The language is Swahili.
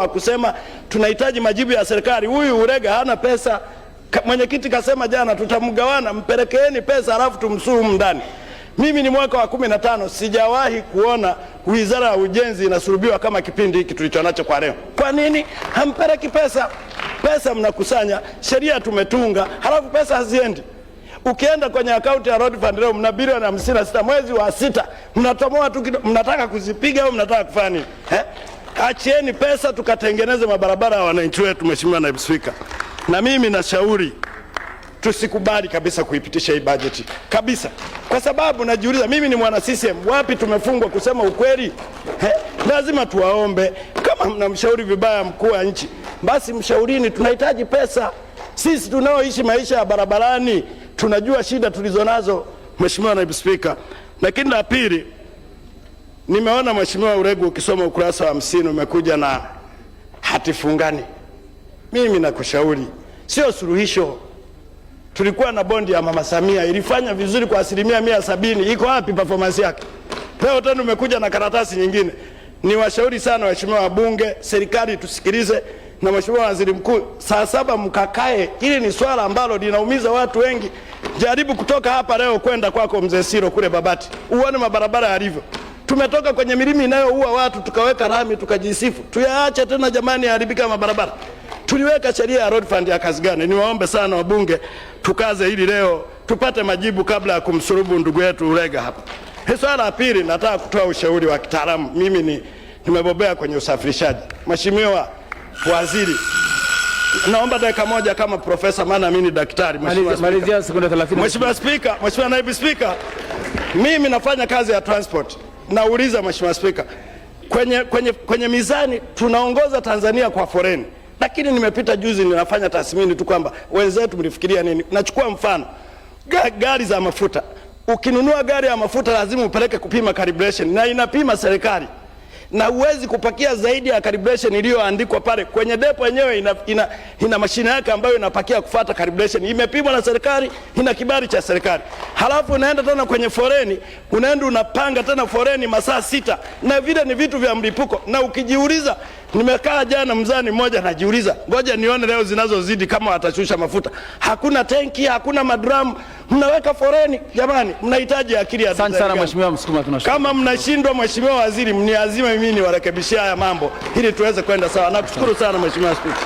wa kusema tunahitaji majibu ya serikali. Huyu Ulega hana pesa. Mwenyekiti kasema jana tutamgawana, mpelekeeni pesa alafu tumsurumu ndani. Mimi ni mwaka wa 15 sijawahi kuona Wizara ya Ujenzi inasurubiwa kama kipindi hiki tulichonacho kwa leo. Kwa nini hampeleki pesa? Pesa mnakusanya, sheria tumetunga, halafu pesa haziendi. Ukienda kwenye akaunti ya Road Fund leo mna bilioni 56, mwezi wa 6 mnatomoa tu, mnataka kuzipiga au mnataka kufanya nini? Achieni pesa tukatengeneze mabarabara ya wananchi wetu, Mheshimiwa Naibu Spika. Na mimi nashauri tusikubali kabisa kuipitisha hii bajeti kabisa, kwa sababu najiuliza, mimi ni mwana CCM, wapi tumefungwa kusema ukweli? Lazima tuwaombe, kama mnamshauri vibaya mkuu wa nchi, basi mshaurini, tunahitaji pesa. Sisi tunaoishi maisha ya barabarani tunajua shida tulizonazo, Mheshimiwa Naibu Spika. Lakini la pili, nimeona Mheshimiwa Uregu ukisoma ukurasa wa 50 umekuja na hati fungani. Mimi nakushauri sio suluhisho. Tulikuwa na bondi ya Mama Samia, ilifanya vizuri kwa 170%. Iko wapi performance yake? Leo tena umekuja na karatasi nyingine. Ni washauri sana waheshimiwa wabunge, serikali tusikilize, na Mheshimiwa Waziri Mkuu, saa 7 mkakae. Hili ni swala ambalo linaumiza watu wengi. Jaribu kutoka hapa leo kwenda kwako Mzee Siro kule Babati, uone mabarabara yalivyo. Tumetoka kwenye milima inayoua watu tukaweka rami tukajisifu. Tuyaache tena jamani yaharibika mabarabara. Tuliweka sheria ya Road Fund ya kazi gani? Niwaombe sana wabunge tukaze hili leo tupate majibu kabla ya kumsurubu ndugu yetu Ulega hapa. Swala la pili, nataka kutoa ushauri wa kitaalamu. Mimi nimebobea kwenye usafirishaji. Mheshimiwa Waziri, naomba dakika moja kama profesa, maana mimi ni daktari. Malizia sekunde 30. Mheshimiwa Spika, Mheshimiwa Naibu Spika, mimi nafanya kazi ya transport. Nauliza Mheshimiwa Spika, kwenye mizani tunaongoza Tanzania kwa foreni. Lakini nimepita juzi ninafanya tathmini tu kwamba wenzetu mlifikiria nini. Nachukua mfano gari za mafuta. Ukinunua gari ya mafuta lazima upeleke kupima calibration, na inapima serikali. Na uwezi kupakia zaidi ya calibration iliyoandikwa pale. Kwenye depo yenyewe ina mashine yake ambayo inapakia kufuata calibration. Imepimwa na serikali, ina kibali cha serikali. Halafu unaenda tena kwenye foreni, unaenda unapanga tena foreni masaa 6. Na vile ni vitu vya mlipuko. Na ukijiuliza, nimekaa jana mzani mmoja najiuliza, ngoja nione leo zinazozidi kama watashusha mafuta. Hakuna tenki, hakuna madramu, mnaweka foreni. Jamani, mnahitaji akili ya asante sana Mheshimiwa Msukuma, tunashukuru. Kama mnashindwa Mheshimiwa Waziri, mniazime mimi niwarekebishie haya mambo ili tuweze kwenda sawa. Nakushukuru sana Mheshimiwa Spika.